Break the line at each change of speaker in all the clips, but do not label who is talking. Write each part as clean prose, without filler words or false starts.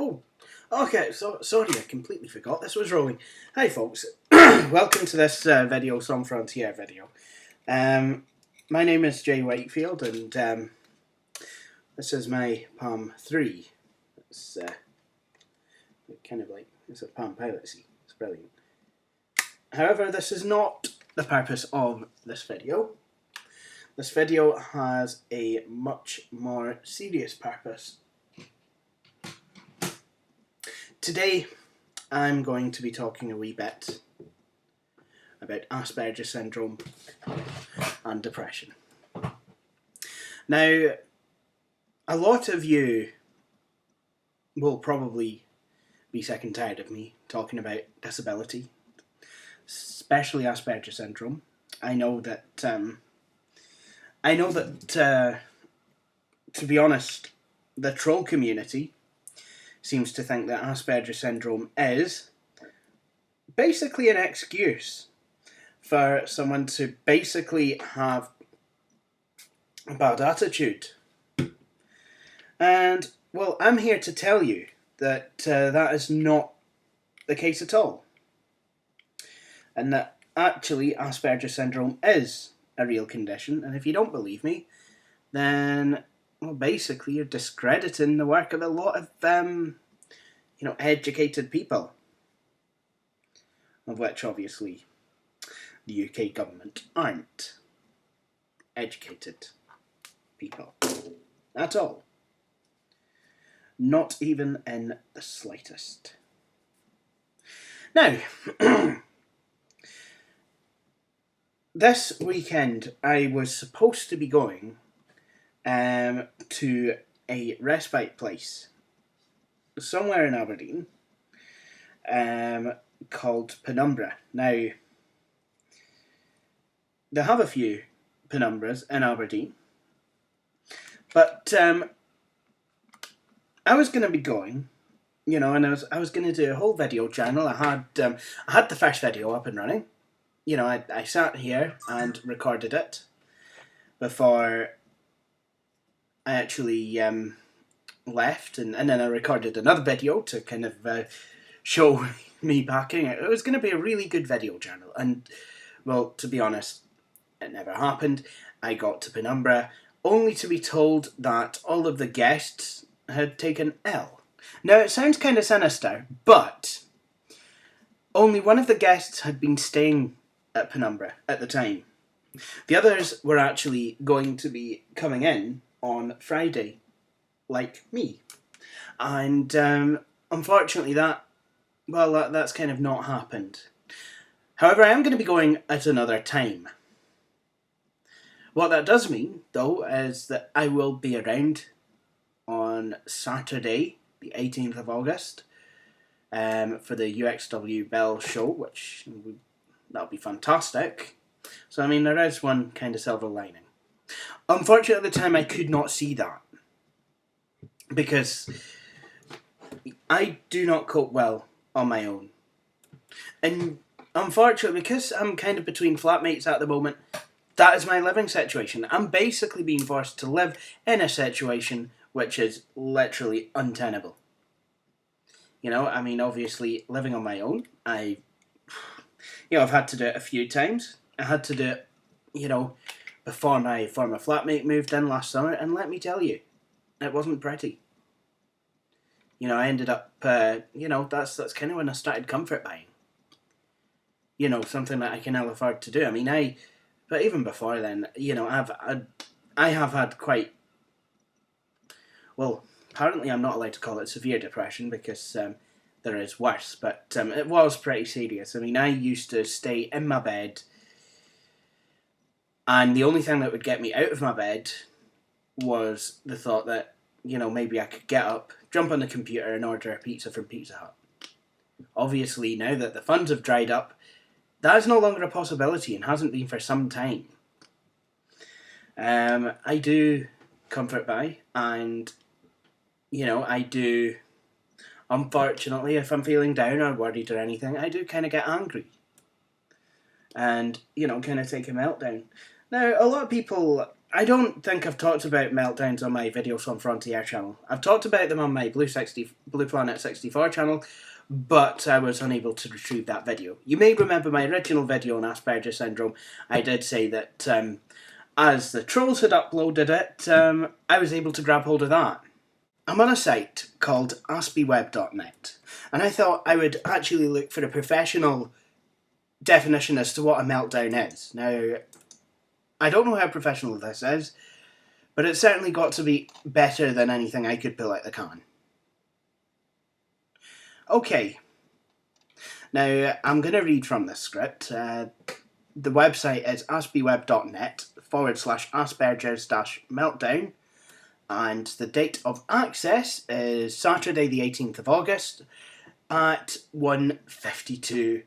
Oh, okay, so sorry, I completely forgot this was rolling. Hi folks, welcome to this video, Some Frontier video. My name is Jay Whitefield and this is my Palm 3. It's kind of like, it's a Palm Pilot-y, it's brilliant. However, this is not the purpose of this video. This video has a much more serious purpose. Today, I'm going to be talking a wee bit about Asperger Syndrome and depression. Now, a lot of you will probably be sick and tired of me talking about disability, especially Asperger Syndrome. I know that, to be honest, the troll community seems to think that Asperger Syndrome is basically an excuse for someone to basically have a bad attitude. And, well, I'm here to tell you that that is not the case at all. And that actually Asperger Syndrome is a real condition. And if you don't believe me, then, well, basically you're discrediting the work of a lot of educated people, of which obviously the UK government aren't educated people at all. Not even in the slightest. Now, this weekend I was supposed to be going to a respite place somewhere in Aberdeen called Penumbra. Now, they have a few Penumbras in Aberdeen, but I was going to be going, and I was going to do a whole video channel. I had the first video up and running. I sat here and recorded it before I actually left, and then I recorded another video to kind of show me packing. It was going to be a really good video channel, and, well, to be honest, it never happened. I got to Penumbra only to be told that all of the guests had taken ill. Now, it sounds kind of sinister, but only one of the guests had been staying at Penumbra at the time. The others were actually going to be coming in on Friday, like me. And unfortunately that's kind of not happened. However, I am going to be going at another time. What that does mean, though, is that I will be around on Saturday, the 18th of August, for the UXW Bell show, which that'll be fantastic. So, I mean, there is one kind of silver lining. Unfortunately, at the time, I could not see that, because I do not cope well on my own. And unfortunately, because I'm kind of between flatmates at the moment, that is my living situation. I'm basically being forced to live in a situation which is literally untenable. I mean, obviously, living on my own, I've had to do it a few times. I had to do it, before my former flatmate moved in last summer, and let me tell you, it wasn't pretty. I ended up, that's kind of when I started comfort buying. Something that I can ill afford to do. I mean, but even before then, I have had quite, well, apparently I'm not allowed to call it severe depression, because there is worse, but it was pretty serious. I mean, I used to stay in my bed, and the only thing that would get me out of my bed was the thought that, maybe I could get up, jump on the computer and order a pizza from Pizza Hut. Obviously, now that the funds have dried up, that is no longer a possibility and hasn't been for some time. I do comfort buy, and, I do, unfortunately, if I'm feeling down or worried or anything, I do kind of get angry. And, kind of take a meltdown. Now, a lot of people, I don't think I've talked about meltdowns on my Videos on Frontier channel. I've talked about them on my Blue Planet 64 channel, but I was unable to retrieve that video. You may remember my original video on Asperger Syndrome. I did say that as the trolls had uploaded it, I was able to grab hold of that. I'm on a site called aspyweb.net, and I thought I would actually look for a professional definition as to what a meltdown is. Now, I don't know how professional this is, but it's certainly got to be better than anything I could pull out the can. Okay, now I'm going to read from this script. The website is aspyweb.net/Asperger's-meltdown, and the date of access is Saturday the 18th of August at 1:52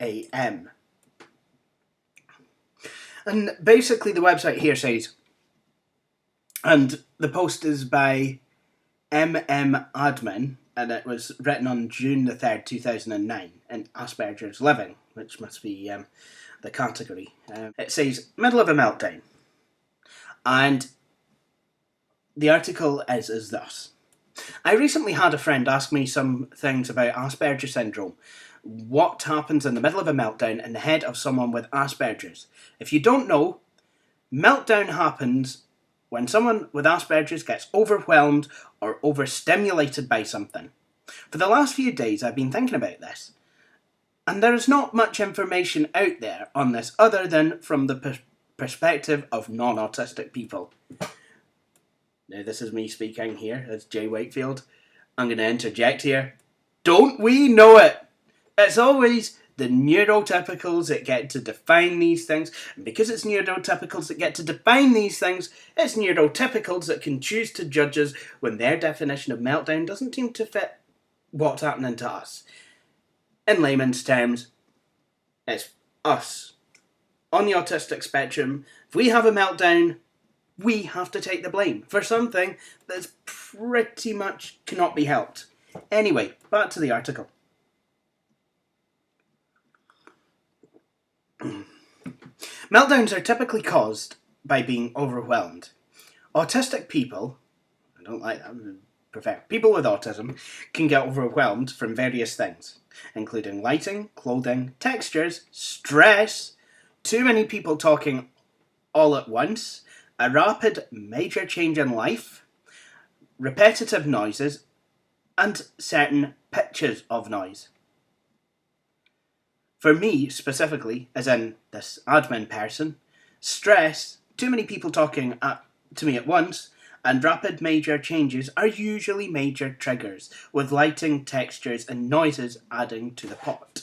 a.m. And basically the website here says, and the post is by Admin, and it was written on June the 3rd, 2009, in Asperger's Living, which must be the category. It says, middle of a meltdown. And the article is as thus. I recently had a friend ask me some things about Asperger Syndrome. What happens in the middle of a meltdown in the head of someone with Asperger's? If you don't know, meltdown happens when someone with Asperger's gets overwhelmed or overstimulated by something. For the last few days I've been thinking about this, and there is not much information out there on this other than from the perspective of non-autistic people. Now this is me speaking here as Jay Wakefield. I'm going to interject here. Don't we know it? It's always the neurotypicals that get to define these things, and because it's neurotypicals that get to define these things, it's neurotypicals that can choose to judge us when their definition of meltdown doesn't seem to fit what's happening to us. In layman's terms, it's us. On the autistic spectrum, if we have a meltdown, we have to take the blame for something that's pretty much cannot be helped. Anyway, back to the article. Meltdowns are typically caused by being overwhelmed. Autistic people, I don't like that, I prefer people with autism, can get overwhelmed from various things, including lighting, clothing, textures, stress, too many people talking all at once, a rapid major change in life, repetitive noises, and certain pitches of noise. For me, specifically, as in this admin person, stress, too many people talking to me at once, and rapid major changes are usually major triggers, with lighting, textures, and noises adding to the pot.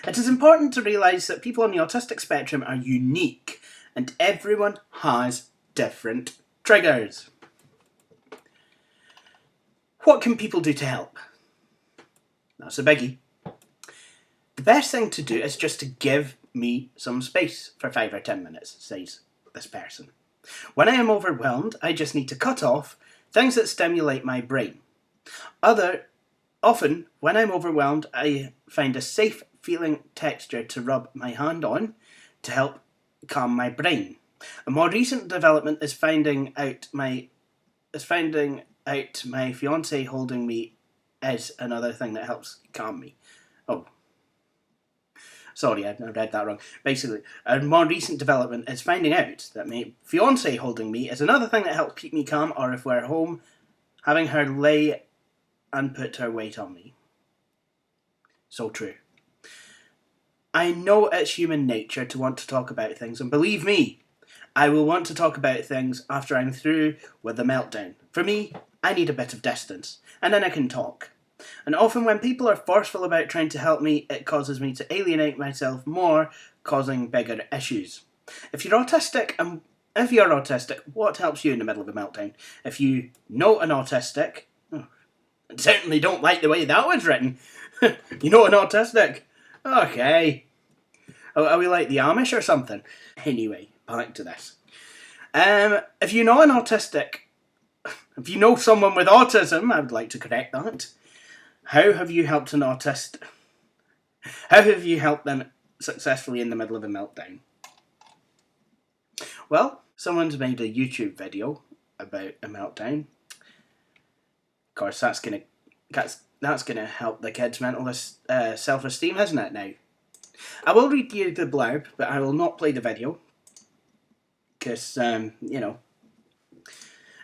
It is important to realise that people on the autistic spectrum are unique, and everyone has different triggers. What can people do to help? That's a biggie. The best thing to do is just to give me some space for 5 or 10 minutes, says this person. When I am overwhelmed, I just need to cut off things that stimulate my brain. Often, when I'm overwhelmed, I find a safe feeling texture to rub my hand on to help calm my brain. A more recent development is finding out my fiance holding me is another thing that helps calm me. Oh, sorry, I read that wrong. Basically, a more recent development is finding out that my fiance holding me is another thing that helps keep me calm, or if we're home, having her lay and put her weight on me. So true. I know it's human nature to want to talk about things, and believe me, I will want to talk about things after I'm through with the meltdown. For me, I need a bit of distance, and then I can talk. And often when people are forceful about trying to help me, it causes me to alienate myself more, causing bigger issues. If you're autistic, what helps you in the middle of a meltdown? If you know an autistic, I certainly don't like the way that was written. You know an autistic? Okay. Are we like the Amish or something? Anyway, back to this. If you know an autistic, if you know someone with autism, I would like to correct that. How have you helped an autist? How have you helped them successfully in the middle of a meltdown? Well, someone's made a YouTube video about a meltdown. Of course, that's gonna help the kid's mental self-esteem, isn't it? Now, I will read you the blurb, but I will not play the video because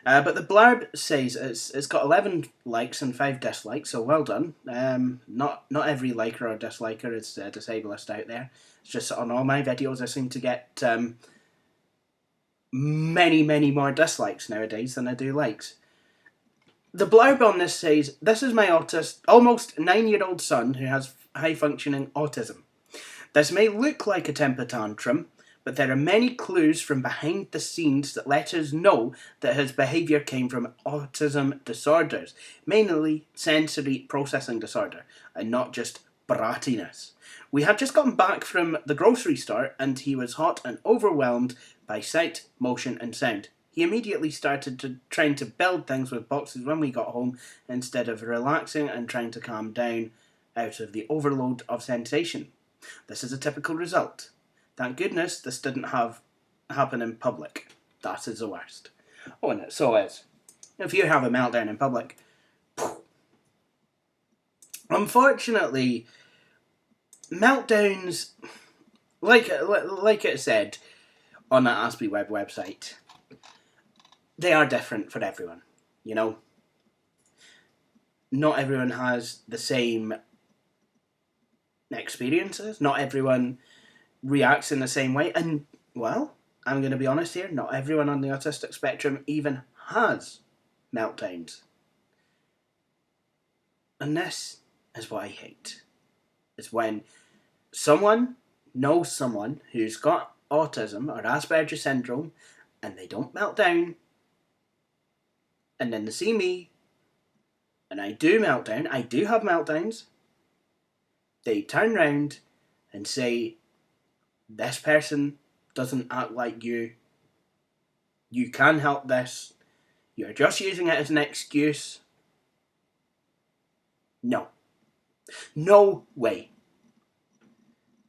but the blurb says it's got 11 likes and 5 dislikes, so well done. Not every liker or disliker is a disableist out there. It's just on all my videos I seem to get many more dislikes nowadays than I do likes. The blurb on this says, "This is my almost 9-year-old son who has high-functioning autism. This may look like a temper tantrum, but there are many clues from behind the scenes that let us know that his behaviour came from autism disorders, mainly sensory processing disorder, and not just brattiness. We had just gotten back from the grocery store and he was hot and overwhelmed by sight, motion and sound. He immediately started trying to build things with boxes when we got home instead of relaxing and trying to calm down out of the overload of sensation. This is a typical result. Thank goodness this didn't happen in public. That is the worst." Oh, and it so is. If you have a meltdown in public, unfortunately, meltdowns, like it said on that Aspie Web website, they are different for everyone. You know, not everyone has the same experiences. Not everyone reacts in the same way. And, well, I'm going to be honest here, not everyone on the autistic spectrum even has meltdowns. And this is what I hate. It's when someone knows someone who's got autism or Asperger Syndrome and they don't melt down, and then they see me and I do meltdown, I do have meltdowns, they turn round and say, "This person doesn't act like you. You can help this. You're just using it as an excuse." No. No way.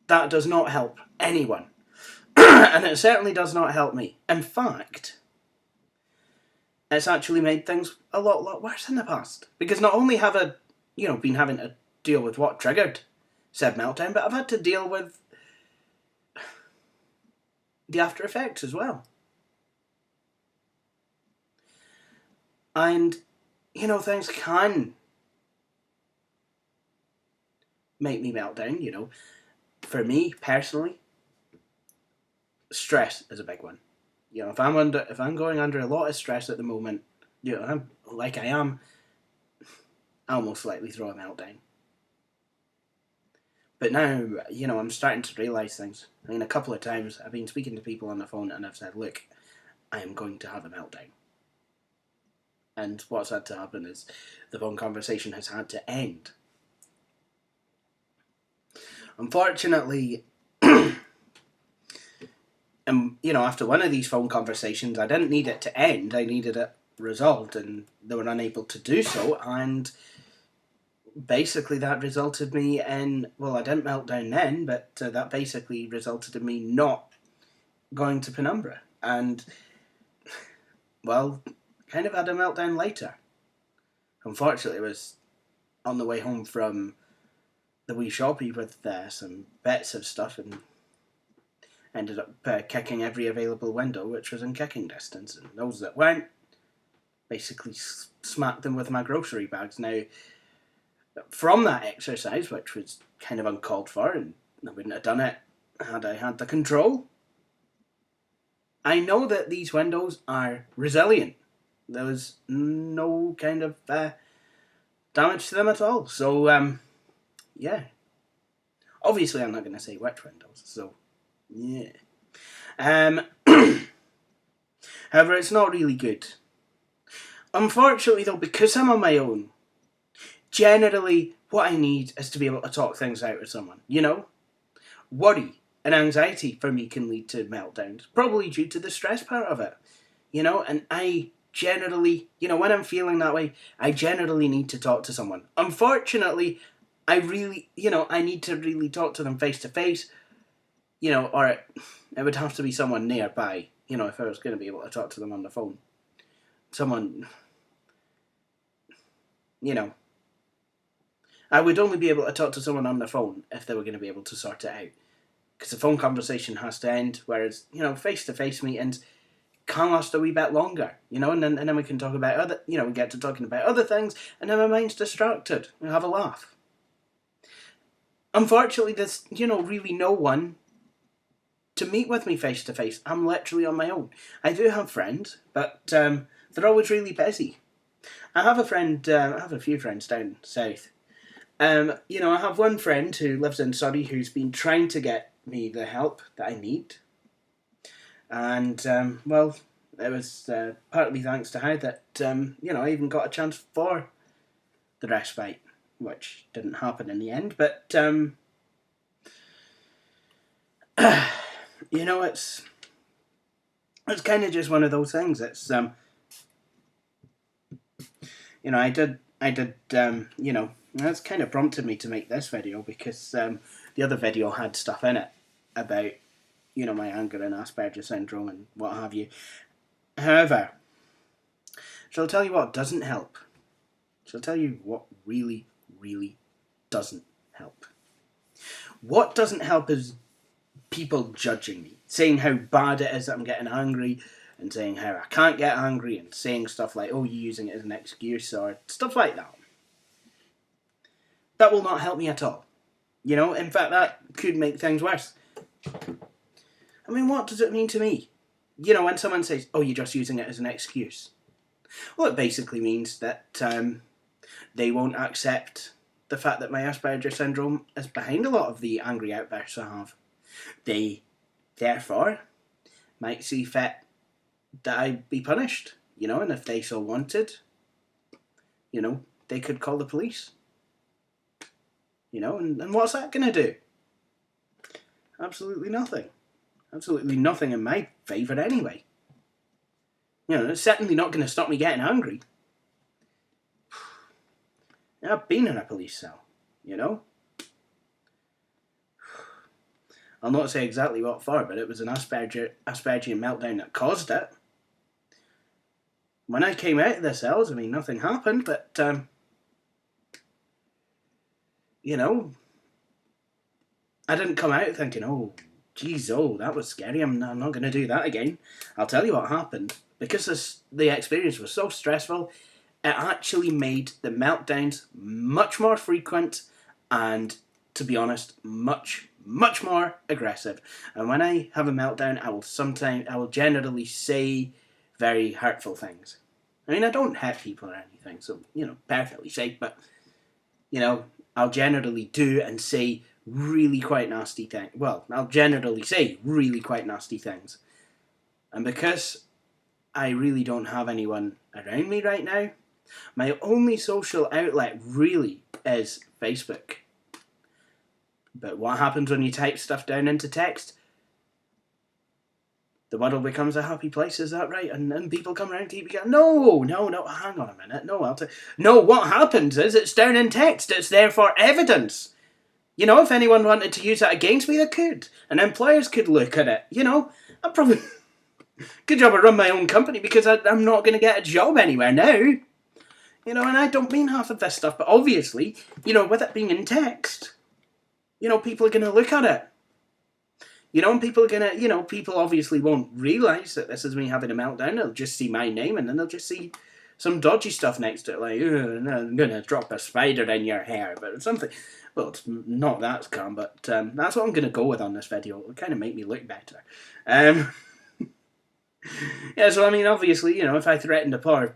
That does not help anyone. And it certainly does not help me. In fact, it's actually made things a lot worse in the past. Because not only have I, been having to deal with what triggered said meltdown, but I've had to deal with the after effects as well. And, things can make me melt down, For me, personally, stress is a big one. If I'm going under a lot of stress at the moment, I'm like I am, I'll most likely throw a meltdown. But now, I'm starting to realise things. A couple of times I've been speaking to people on the phone and I've said, "Look, I am going to have a meltdown." And what's had to happen is the phone conversation has had to end. Unfortunately, after one of these phone conversations, I didn't need it to end. I needed it resolved, and they were unable to do so. And basically, that resulted me in, well, I didn't melt down then, but that basically resulted in me not going to Penumbra. And, well, kind of had a meltdown later. Unfortunately, it was on the way home from the wee shoppy with some bits of stuff and ended up kicking every available window which was in kicking distance, and those that weren't, basically smacked them with my grocery bags. Now, from that exercise, which was kind of uncalled for, and I wouldn't have done it had I had the control, I know that these windows are resilient. There was no kind of damage to them at all. So, yeah. Obviously, I'm not going to say which one does. So, yeah. However, it's not really good. Unfortunately, though, because I'm on my own, generally what I need is to be able to talk things out with someone. Worry and anxiety for me can lead to meltdowns, probably due to the stress part of it. And I generally, when I'm feeling that way, I generally need to talk to someone. Unfortunately, I really, I need to really talk to them face to face, or it would have to be someone nearby, if I was going to be able to talk to them on the phone. Someone, I would only be able to talk to someone on the phone if they were going to be able to sort it out. Because the phone conversation has to end, whereas, face-to-face meetings can last a wee bit longer, and then we can talk about other, we get to talking about other things, and then my mind's distracted. We have a laugh. Unfortunately, there's, really no one to meet with me face-to-face. I'm literally on my own. I do have friends, but they're always really busy. I have a few friends down south. I have one friend who lives in Surrey who's been trying to get me the help that I need. And, it was partly thanks to her that, I even got a chance for the respite, which didn't happen in the end. But, it's kind of just one of those things. It's, I did, that's kind of prompted me to make this video because the other video had stuff in it about, my anger and Asperger Syndrome and what have you. However, shall I tell you what doesn't help? Shall I tell you what really, really doesn't help? What doesn't help is people judging me, saying how bad it is that I'm getting angry, and saying how I can't get angry, and saying stuff like, oh, you're using it as an excuse, or stuff like that. That will not help me at all. In fact, that could make things worse. I mean, what does it mean to me? When someone says, oh, you're just using it as an excuse. Well, it basically means that they won't accept the fact that my Asperger Syndrome is behind a lot of the angry outbursts I have. They, therefore, might see fit that I be punished, and if they so wanted, they could call the police. And what's that going to do? Absolutely nothing. Absolutely nothing in my favour anyway. It's certainly not going to stop me getting angry. I've been in a police cell, I'll not say exactly what for, but it was an Aspergian meltdown that caused it. When I came out of the cells, nothing happened, but, I didn't come out thinking, oh, geez, that was scary, I'm not going to do that again. I'll tell you what happened. Because the experience was so stressful, it actually made the meltdowns much more frequent and, to be honest, much, much more aggressive. And when I have a meltdown, I will generally say very hurtful things. I don't hurt people or anything, so, perfectly safe, but, I'll generally do and say really quite nasty things. Well, I'll generally say really quite nasty things. And because I really don't have anyone around me right now, my only social outlet really is Facebook. But what happens when you type stuff down into text? The world becomes a happy place, is that right? And then people come around and keep going, no, hang on a minute, no, what happens is it's down in text, it's there for evidence. If anyone wanted to use that against me, they could. And employers could look at it, I'm probably... Good job I run my own company because I'm not going to get a job anywhere now. And I don't mean half of this stuff, but obviously, with it being in text, people are going to look at it. And people are going to, people obviously won't realise that this is me having a meltdown. They'll just see my name and then they'll just see some dodgy stuff next to it, like, I'm going to drop a spider in your hair, but something. Well, it's not that calm, but that's what I'm going to go with on this video. It'll kind of make me look better. Yeah, so obviously, if I threaten to pour,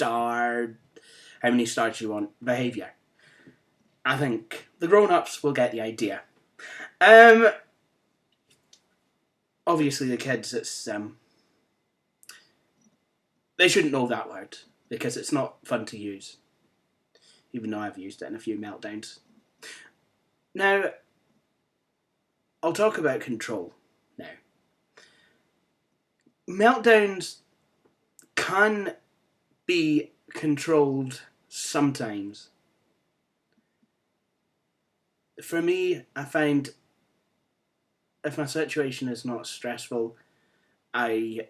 star, how many stars you want behaviour. I think the grown-ups will get the idea. Obviously the kids, it's they shouldn't know that word because it's not fun to use, even though I've used it in a few meltdowns. Now, I'll talk about control now. Meltdowns can be controlled sometimes. For me, I find if my situation is not stressful, I'll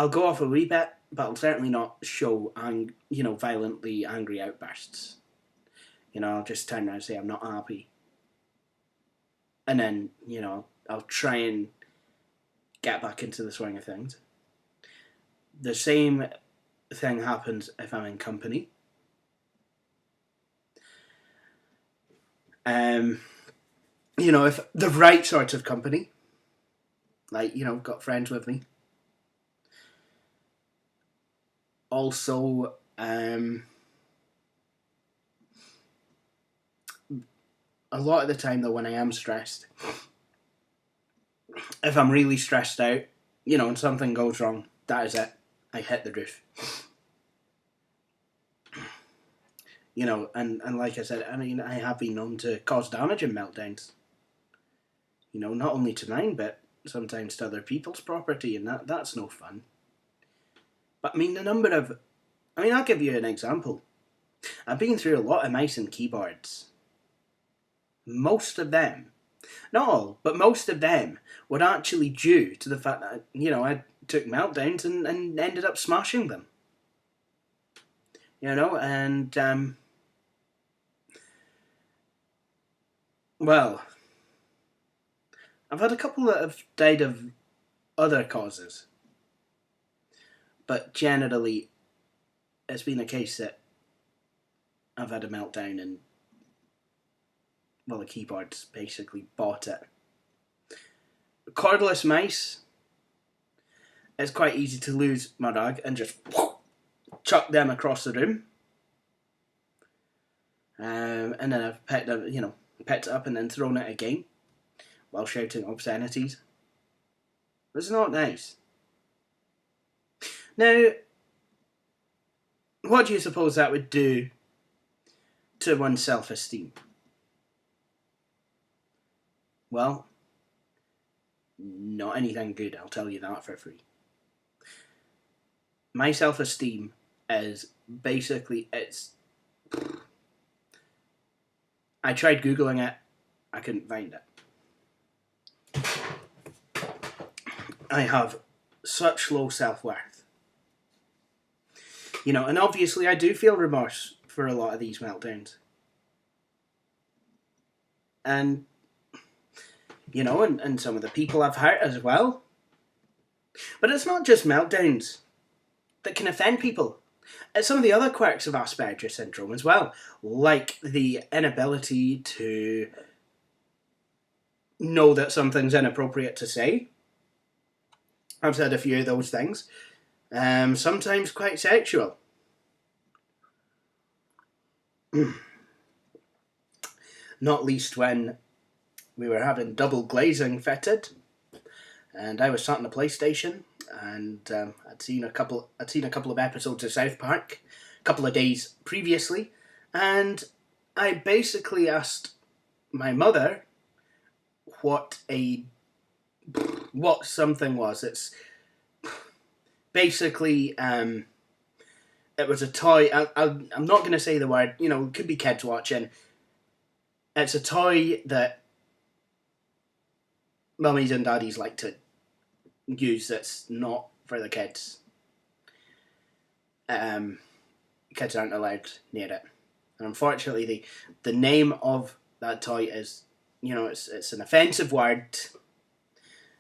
go off a wee bit, but I'll certainly not show violently angry outbursts. I'll just turn around and say I'm not happy. And then, I'll try and get back into the swing of things. The same thing happens if I'm in company. If the right sort of company, like, got friends with me. Also, a lot of the time though, when I am stressed, if I'm really stressed out, and something goes wrong, that is it. I hit the roof. And like I said, I have been known to cause damage in meltdowns. Not only to mine, but sometimes to other people's property, and that's no fun. But I'll give you an example. I've been through a lot of mice and keyboards. Most of them, not all, but most of them were actually due to the fact that, I took meltdowns and ended up smashing them. Well, I've had a couple that have died of other causes. But generally, it's been a case that I've had a meltdown and, the keyboard's basically bought it. Cordless mice, it's quite easy to lose my rag and just chuck them across the room. And then I've picked it up and then thrown it again while shouting obscenities. It's not nice. Now, what do you suppose that would do to one's self-esteem? Well, not anything good, I'll tell you that for free. My self-esteem is basically, I tried Googling it, I couldn't find it. I have such low self-worth. And obviously I do feel remorse for a lot of these meltdowns. And, and some of the people I've hurt as well. But it's not just meltdowns that can offend people. It's some of the other quirks of Asperger Syndrome as well, like the inability to know that something's inappropriate to say. I've said a few of those things. Sometimes quite sexual. Not least when we were having double glazing fitted, and I was sat on the PlayStation, and I'd seen a couple of episodes of South Park a couple of days previously, and I basically asked my mother what something was. It's basically, it was a toy. I'm not going to say the word, it could be kids watching. It's a toy that mummies and daddies like to use that's not for the kids. Kids aren't allowed near it. And unfortunately, the name of that toy is, it's an offensive word.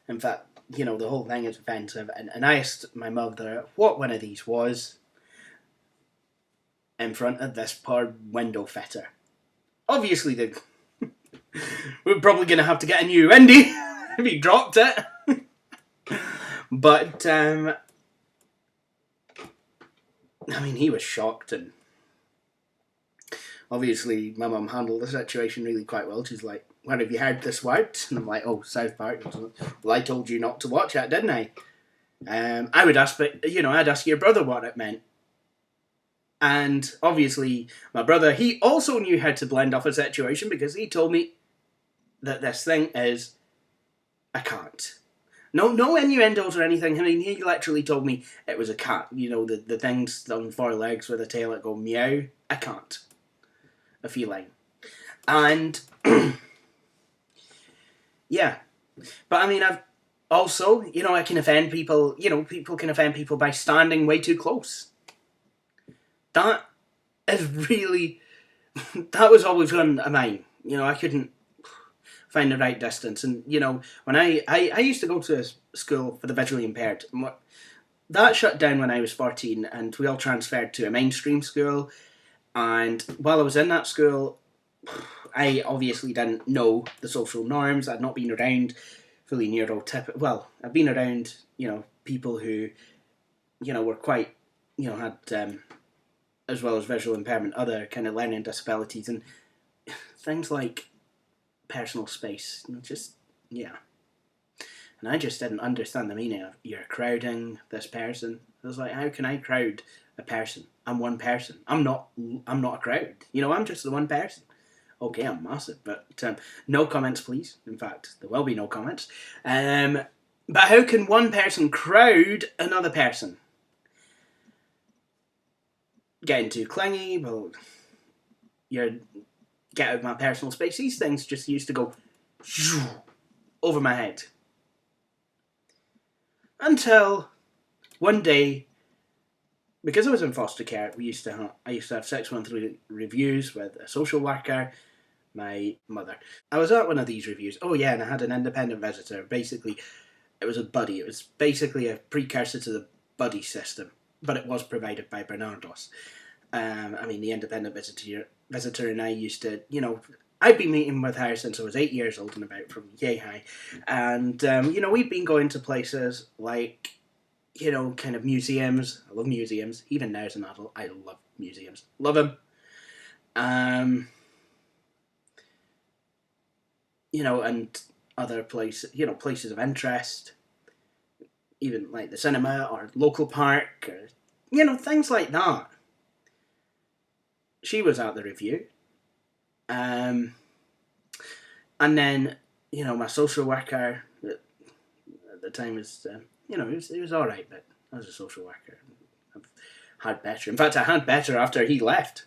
In fact, the whole thing is offensive. And I asked my mother what one of these was in front of this poor window fitter. Obviously, we're probably going to have to get a new Wendy if he dropped it. But I mean, he was shocked, and obviously my mum handled the situation really quite well. She's like, "When have you heard this word?" And I'm like, "Oh, South Park." Well, I told you not to watch it, didn't I? I would ask, but I'd ask your brother what it meant. And obviously, my brother, he also knew how to blend off a situation, because he told me that this thing is a cat. No innuendos or anything. I mean, he literally told me it was a cat. The things on four legs with a tail that go meow. A cat. A feline. And, yeah. But I mean, I've also, I can offend people. People can offend people by standing way too close. That is really... that was always on mine. I couldn't find the right distance. And, when I used to go to a school for the visually impaired. That shut down when I was 14, and we all transferred to a mainstream school. And while I was in that school, I obviously didn't know the social norms. I'd not been around fully neurotypical. Well, I've been around, people who, were quite, had, as well as visual impairment, other kind of learning disabilities, and things like personal space. And I just didn't understand the meaning of, you're crowding this person. I was like, how can I crowd a person? I'm one person. I'm not a crowd. I'm just the one person. Okay, I'm massive, but no comments, please. In fact, there will be no comments. But how can one person crowd another person? Getting too clingy, well, get out of my personal space. These things just used to go over my head. Until one day, because I was in foster care, I used to have 6-monthly reviews with a social worker, my mother. I was at one of these reviews. Oh yeah, and I had an independent visitor. Basically, it was a buddy. It was basically a precursor to the buddy system, but it was provided by Bernardos. The independent visitor and I used to, I'd been meeting with her since I was 8 years old and about, from yay high. And, we'd been going to places like, kind of museums. I love museums. Even now as an adult, I love museums. Love them. And other places, places of interest. Even like the cinema or local park, or, things like that. She was at the review. And then, my social worker at the time was, it was alright, but as a social worker, I've had better. In fact, I had better after he left.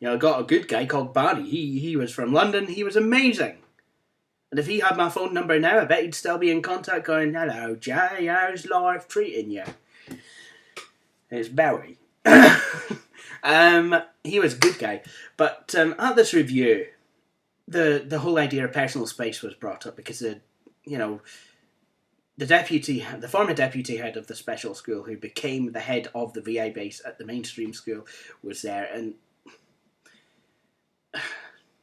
I got a good guy called Barry. He was from London. He was amazing. And if he had my phone number now, I bet he'd still be in contact going, "Hello, Jay, how's life treating you?" It's Barry. He was a good guy. But at this review, the whole idea of personal space was brought up, because the former deputy head of the special school, who became the head of the VI base at the mainstream school, was there, and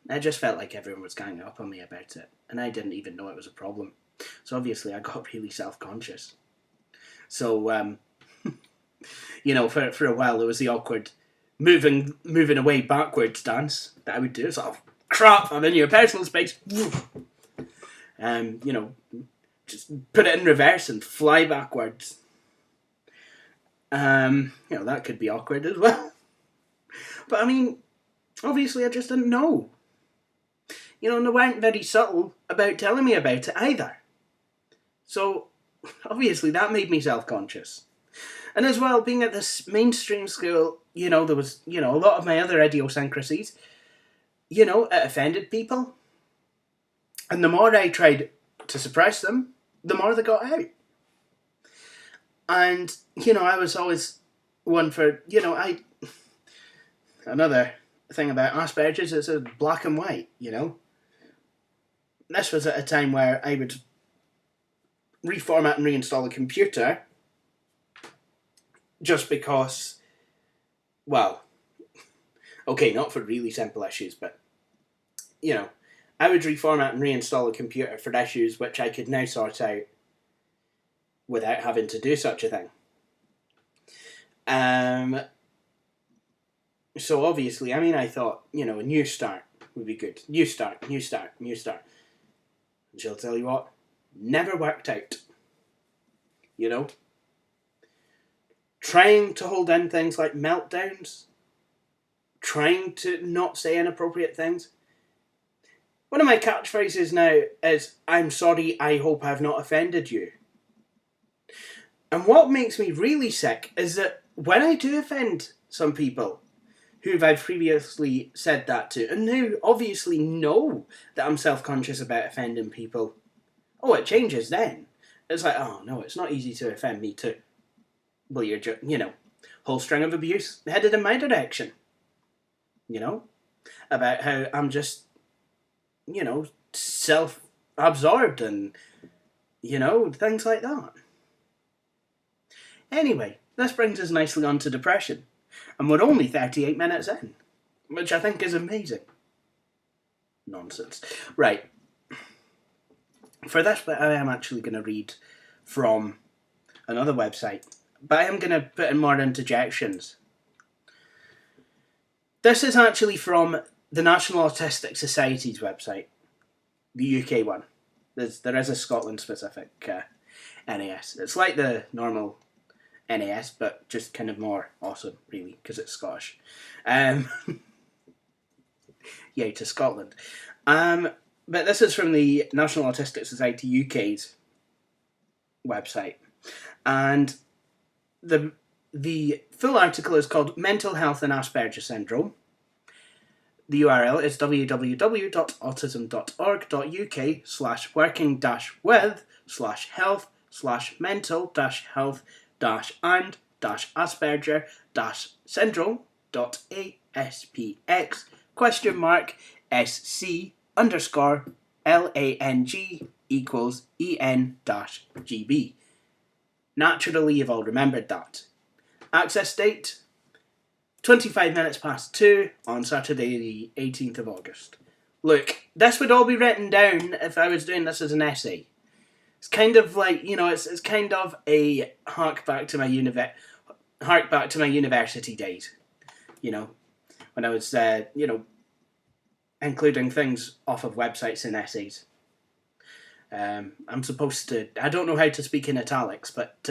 I just felt like everyone was ganging up on me about it, and I didn't even know it was a problem. So obviously I got really self-conscious. So, for a while there was the awkward moving away backwards dance that I would do. It's like, oh, crap, I'm in your personal space. Just put it in reverse and fly backwards. That could be awkward as well. But obviously I just didn't know. And they weren't very subtle about telling me about it either. So, obviously that made me self-conscious. And as well, being at this mainstream school, there was, a lot of my other idiosyncrasies. It offended people. And the more I tried to suppress them, the more they got out. And, I was always one for, another thing about Asperger's is it's black and white, This was at a time where I would reformat and reinstall a computer just because, well, okay, not for really simple issues, but, I would reformat and reinstall a computer for issues which I could now sort out without having to do such a thing. So obviously, I thought, a new start would be good. New start. And she'll tell you what, never worked out. Trying to hold in things like meltdowns, trying to not say inappropriate things. One of my catchphrases now is, I'm sorry, I hope I've not offended you. And what makes me really sick is that when I do offend some people who I've previously said that to, and who obviously know that I'm self-conscious about offending people, it changes then. It's like, oh no, it's not easy to offend me too. Well, you're just, whole string of abuse headed in my direction. About how I'm just, self-absorbed and, things like that. Anyway, this brings us nicely on to depression. And we're only 38 minutes in, which I think is amazing. Nonsense. Right. For this bit, I am actually going to read from another website, but I am going to put in more interjections. This is actually from the National Autistic Society's website, the UK one. There is a Scotland-specific NAS. It's like the normal NAS, but just kind of more awesome, really, because it's Scottish. Yay to Scotland. But this is from the National Autistic Society UK's website. And the full article is called Mental Health and Asperger Syndrome. The URL is www.autism.org.uk/working-with/health/mental-asperger-SC_LANG=EN-GB. Naturally, you've all remembered that. Access date, 25 minutes past 2 on Saturday the 18th of August. Look, this would all be written down if I was doing this as an essay. It's kind of like, it's kind of a hark back to my university days. When I was, including things off of websites in essays. I'm supposed to, I don't know how to speak in italics, but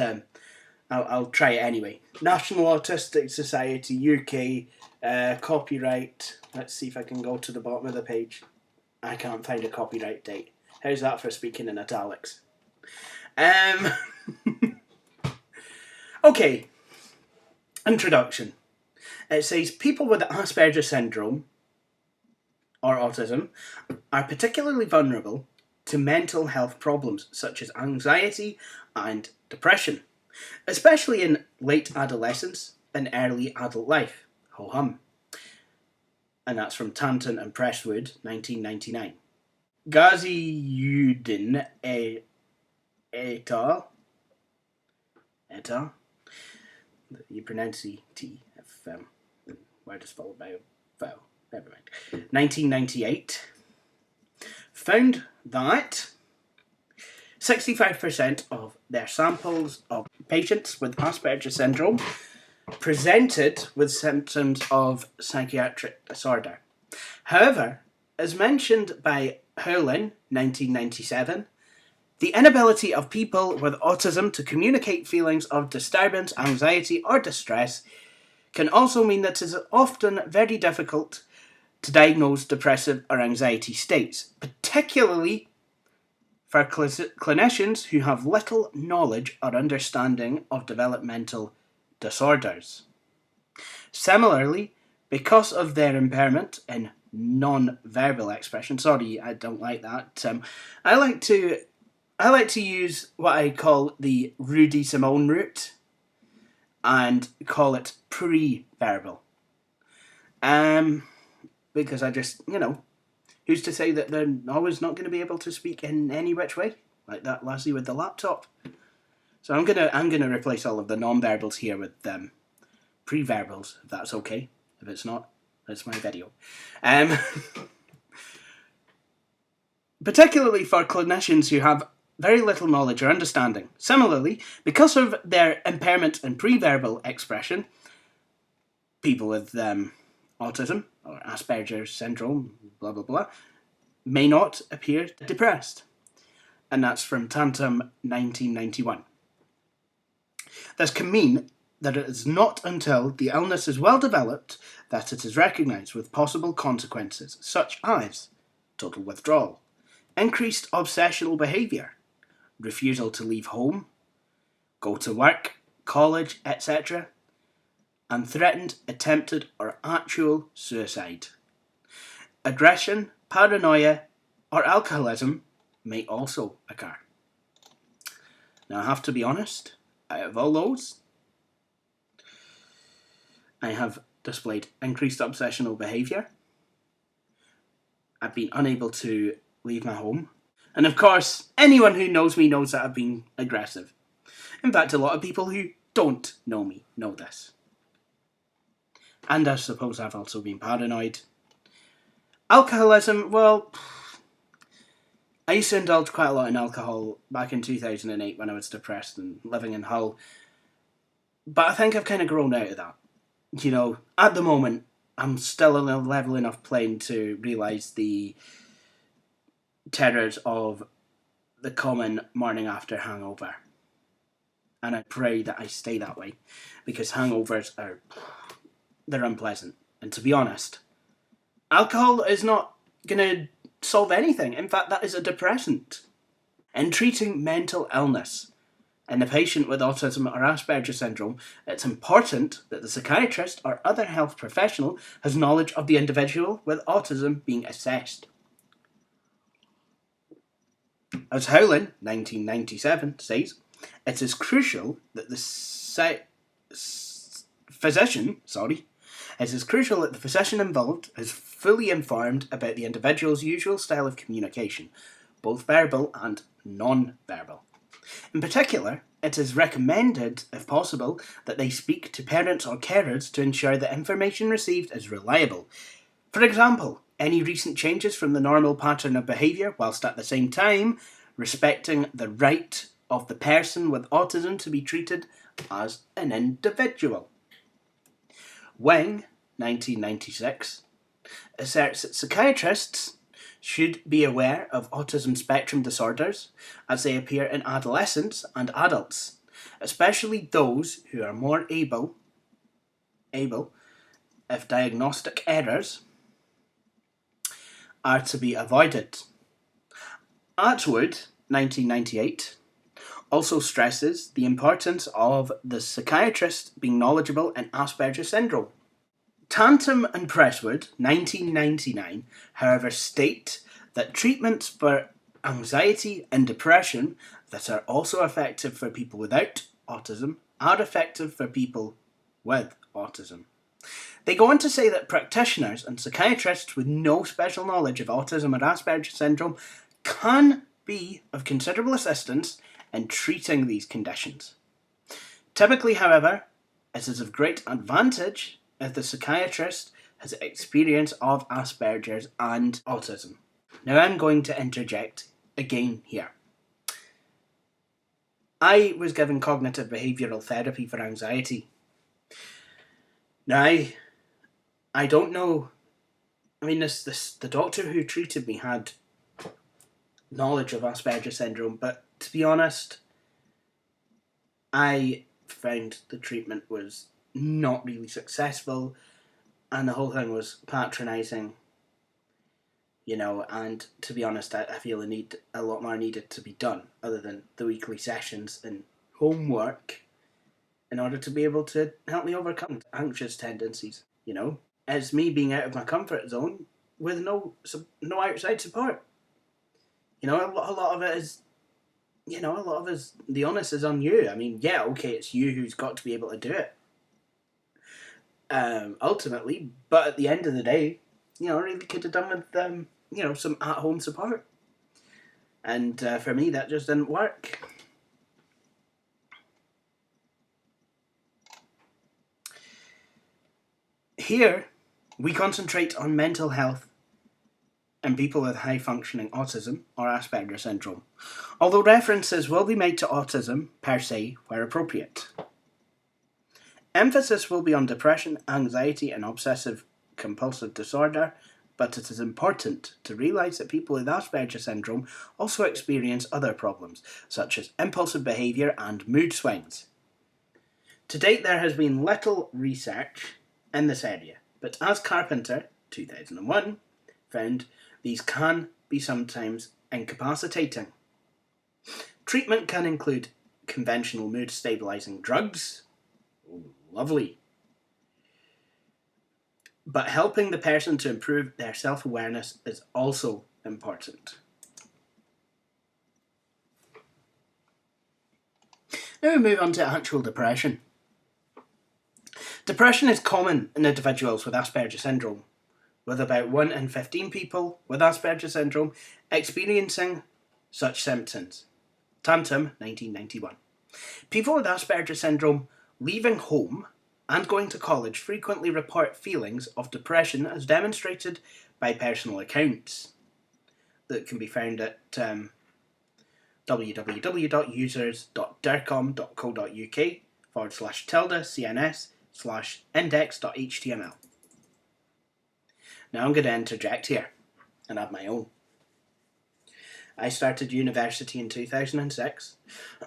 I'll try it anyway. National Autistic Society UK, copyright. Let's see if I can go to the bottom of the page. I can't find a copyright date. How's that for speaking in italics? Okay. Introduction. It says, people with Asperger Syndrome, or autism, are particularly vulnerable to mental health problems such as anxiety and depression, especially in late adolescence and early adult life. Ho-hum. And that's from Tanton and Presswood, 1999. Ghaziuddin et al. You pronounce the T if word is followed by a vowel. Never mind. 1998 found that 65% of their samples of patients with Asperger syndrome presented with symptoms of psychiatric disorder. However, as mentioned by Howlin, 1997, the inability of people with autism to communicate feelings of disturbance, anxiety, or distress can also mean that it is often very difficult to diagnose depressive or anxiety states, particularly for clinicians who have little knowledge or understanding of developmental disorders. Similarly, because of their impairment in non-verbal expression, sorry, I don't like that. I like to use what I call the Rudy Simone route and call it pre-verbal. Because I just, who's to say that they're always not going to be able to speak in any which way, like that lassie with the laptop. So I'm gonna replace all of the non-verbals here with pre-verbals, if that's okay. If it's not, that's my video. Particularly for clinicians who have very little knowledge or understanding. Similarly, because of their impairment in pre-verbal expression, people with autism, or Asperger Syndrome, blah blah blah, may not appear depressed. And that's from Tantum 1991. This can mean that it is not until the illness is well developed that it is recognised with possible consequences such as total withdrawal, increased obsessional behaviour, refusal to leave home, go to work, college, etc., and threatened, attempted, or actual suicide. Aggression, paranoia, or alcoholism may also occur. Now, I have to be honest, out of all those, I have displayed increased obsessional behaviour. I've been unable to leave my home. And of course, anyone who knows me knows that I've been aggressive. In fact, a lot of people who don't know me know this. And I suppose I've also been paranoid. Alcoholism, well, I used to indulge quite a lot in alcohol back in 2008 when I was depressed and living in Hull. But I think I've kind of grown out of that. You know, at the moment, I'm still on a level enough playing to realise the terrors of the common morning after hangover. And I pray that I stay that way, because hangovers they're unpleasant. And to be honest, alcohol is not going to solve anything. In fact, that is a depressant. In treating mental illness in a patient with autism or Asperger syndrome, it's important that the psychiatrist or other health professional has knowledge of the individual with autism being assessed. As Howland, 1997, says, it is crucial that the physician involved is fully informed about the individual's usual style of communication, both verbal and non-verbal. In particular, it is recommended, if possible, that they speak to parents or carers to ensure that information received is reliable. For example, any recent changes from the normal pattern of behaviour, whilst at the same time respecting the right of the person with autism to be treated as an individual. Wang, 1996, asserts that psychiatrists should be aware of autism spectrum disorders as they appear in adolescents and adults, especially those who are more able, if diagnostic errors are to be avoided. Atwood, 1998, also stresses the importance of the psychiatrist being knowledgeable in Asperger Syndrome. Tantum and Presswood, 1999, however, state that treatments for anxiety and depression that are also effective for people without autism are effective for people with autism. They go on to say that practitioners and psychiatrists with no special knowledge of autism or Asperger syndrome can be of considerable assistance in treating these conditions. Typically, however, it is of great advantage if the psychiatrist has experience of Asperger's and autism. Now I'm going to interject again here. I was given cognitive behavioural therapy for anxiety. Now, I don't know, the doctor who treated me had knowledge of Asperger syndrome, but to be honest, I found the treatment was not really successful, and the whole thing was patronising, and to be honest, I feel a lot more needed to be done other than the weekly sessions and homework in order to be able to help me overcome anxious tendencies, It's me being out of my comfort zone with no outside support. A lot of it is, the onus is on you. It's you who's got to be able to do it. Ultimately, but at the end of the day, I really could have done with, some at-home support. And for me, that just didn't work. Here, we concentrate on mental health in people with high-functioning autism or Asperger syndrome, although references will be made to autism per se where appropriate. Emphasis will be on depression, anxiety, and obsessive compulsive disorder, but it is important to realise that people with Asperger Syndrome also experience other problems, such as impulsive behaviour and mood swings. To date, there has been little research in this area, but as Carpenter, 2001, found, these can be sometimes incapacitating. Treatment can include conventional mood stabilising drugs. Ooh, lovely. But helping the person to improve their self-awareness is also important. Now we move on to actual depression. Depression is common in individuals with Asperger Syndrome, with about 1 in 15 people with Asperger Syndrome experiencing such symptoms. Tantum, 1991. People with Asperger Syndrome leaving home and going to college frequently report feelings of depression as demonstrated by personal accounts that can be found at www.users.dercom.co.uk/tilde/cns/index.html. Now I'm going to interject here and add my own. I started university in 2006.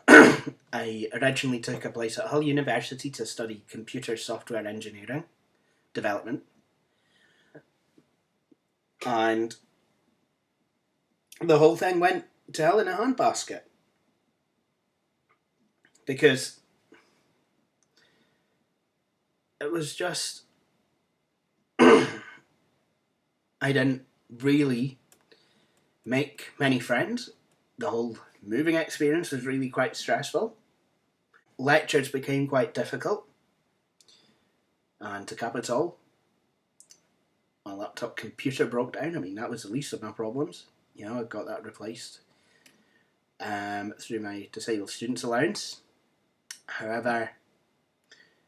I originally took a place at Hull University to study computer software engineering development. And the whole thing went to hell in a handbasket. Because it was just... I didn't really make many friends. The whole moving experience was really quite stressful. Lectures became quite difficult. And to cap it all, my laptop computer broke down. I mean, that was the least of my problems. You know, I got that replaced through my disabled students allowance. However,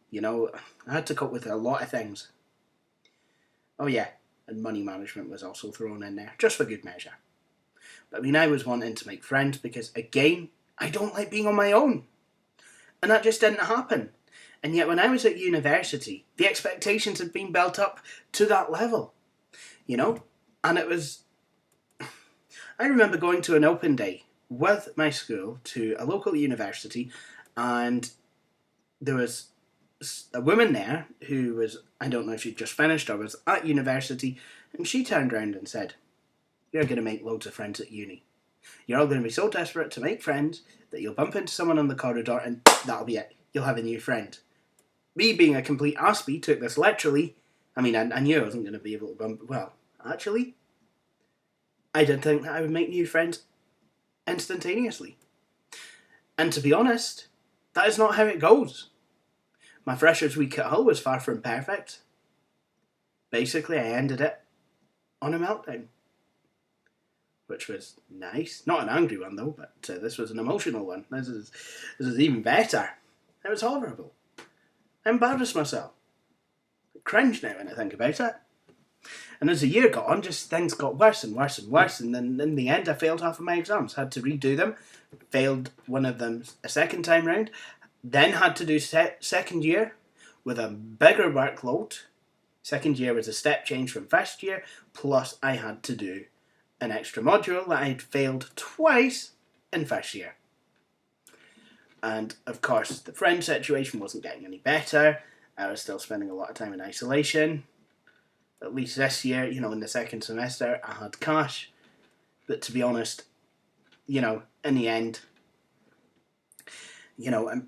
you know, I had to cope with a lot of things. Oh yeah, and money management was also thrown in there, just for good measure. But I mean, I was wanting to make friends because, again, I don't like being on my own. And that just didn't happen. And yet when I was at university, the expectations had been built up to that level. You know? And it was... I remember going to an open day with my school to a local university, and there was a woman there who was, I don't know if she'd just finished or was at university, and she turned around and said, "You're going to make loads of friends at uni. You're all going to be so desperate to make friends that you'll bump into someone on the corridor and that'll be it. You'll have a new friend." Me, being a complete aspie, took this literally. I mean, I knew I wasn't going to be able to bump... Well, actually, I did think that I would make new friends instantaneously. And to be honest, that is not how it goes. My freshers week at Hull was far from perfect. Basically, I ended it on a meltdown, which was nice. Not an angry one though, but this was an emotional one. This is even better. It was horrible. I embarrassed myself. I cringe now when I think about it. And as the year got on, just things got worse and worse and worse, and then in the end I failed half of my exams. Had to redo them. Failed one of them a second time round. Then had to do second year with a bigger workload. Second year was a step change from first year, plus I had to do an extra module that I had failed twice in first year. And of course, the friend situation wasn't getting any better. I was still spending a lot of time in isolation. At least this year, you know, in the second semester, I had cash. But to be honest, you know, in the end, you know,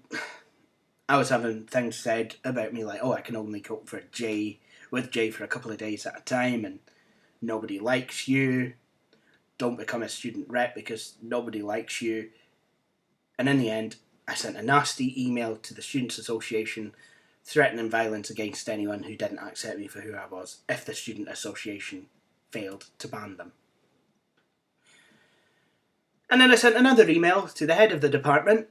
I was having things said about me like, oh, I can only cope with Jay for a couple of days at a time, and nobody likes you. Don't become a student rep because nobody likes you. And in the end, I sent a nasty email to the Students' Association threatening violence against anyone who didn't accept me for who I was if the Student Association failed to ban them. And then I sent another email to the head of the department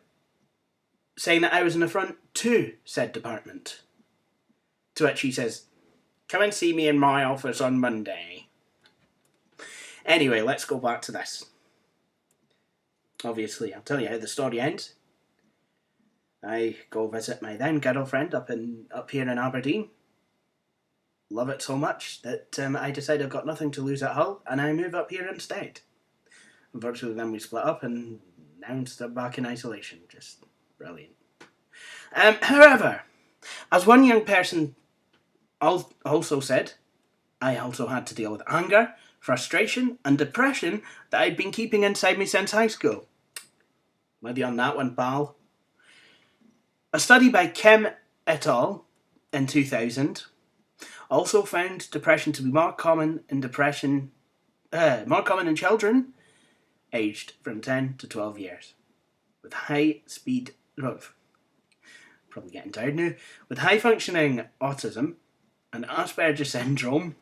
saying that I was an affront to said department. To which he says, "Come and see me in my office on Monday." Anyway, let's go back to this. Obviously, I'll tell you how the story ends. I go visit my then girlfriend up here in Aberdeen. love it so much that I decide I've got nothing to lose at Hull and I move up here instead. Unfortunately, then we split up and now I'm still back in isolation. Just brilliant. However, as one young person also said, I also had to deal with anger, frustration, and depression that I'd been keeping inside me since high school. With you on that one, pal. A study by Kim et al. In 2000 also found depression to be more common in children aged from 10 to 12 years, with high speed, probably getting tired now, with high functioning autism and Asperger Syndrome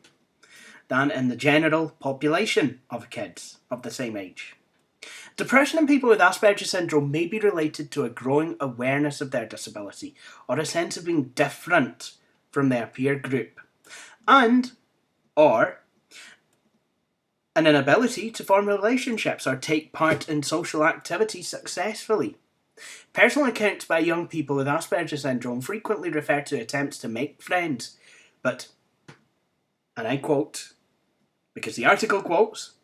than in the general population of kids of the same age. Depression in people with Asperger Syndrome may be related to a growing awareness of their disability or a sense of being different from their peer group, and or an inability to form relationships or take part in social activities successfully. Personal accounts by young people with Asperger Syndrome frequently refer to attempts to make friends, but, and I quote, because the article quotes,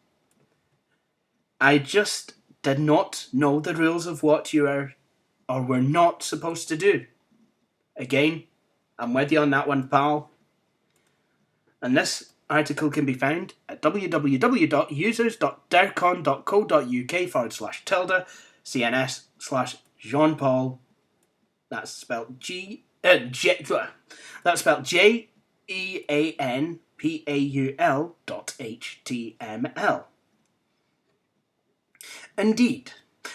I just did not know the rules of what you are or were not supposed to do. Again, I'm with you on that one, pal. And this article can be found at www.users.dercon.co.uk /CNS/Jean Paul. That's spelled JEANPAUL.html. Indeed,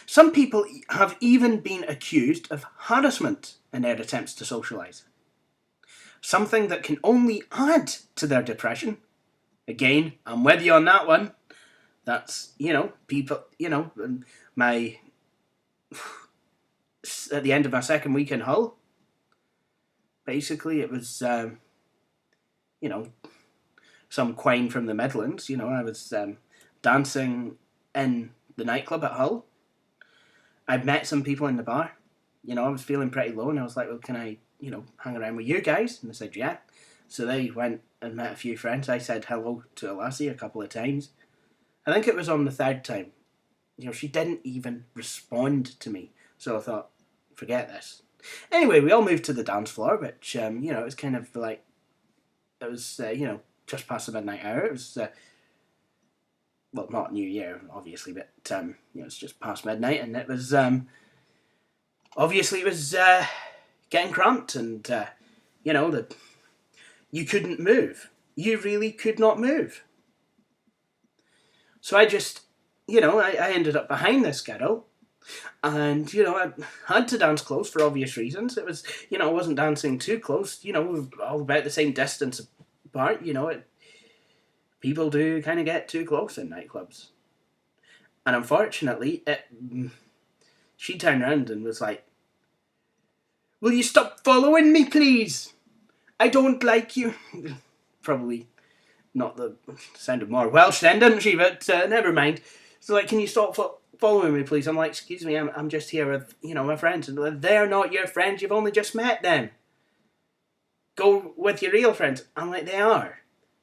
some people have even been accused of harassment in their attempts to socialise. Something that can only add to their depression. Again, I'm with you on that one. That's, people, my, at the end of my second week in Hull, basically it was, some quine from the Midlands. I was dancing in the nightclub at Hull. I'd met some people in the bar. I was feeling pretty low and I was like, well, can I, hang around with you guys? And they said, yeah. So they went and met a few friends. I said hello to a lassie a couple of times. I think it was on the third time. She didn't even respond to me. So I thought, forget this. Anyway, we all moved to the dance floor, which, it was kind of like, it was, just past the midnight hour. It was, well, not New Year, obviously, but, it's just past midnight, and it was, obviously it was, getting cramped, and, you couldn't move. You really could not move. So I just, I ended up behind this girl, and, I had to dance close for obvious reasons. It was, I wasn't dancing too close, all about the same distance apart, people do kind of get too close in nightclubs. And unfortunately, she turned around and was like, will you stop following me, please? I don't like you. Probably not the sounded more Welsh then, didn't she? But never mind. So like, can you stop following me, please? I'm like, excuse me, I'm just here with, my friends. And they're not your friends. You've only just met them. Go with your real friends. I'm like, they are.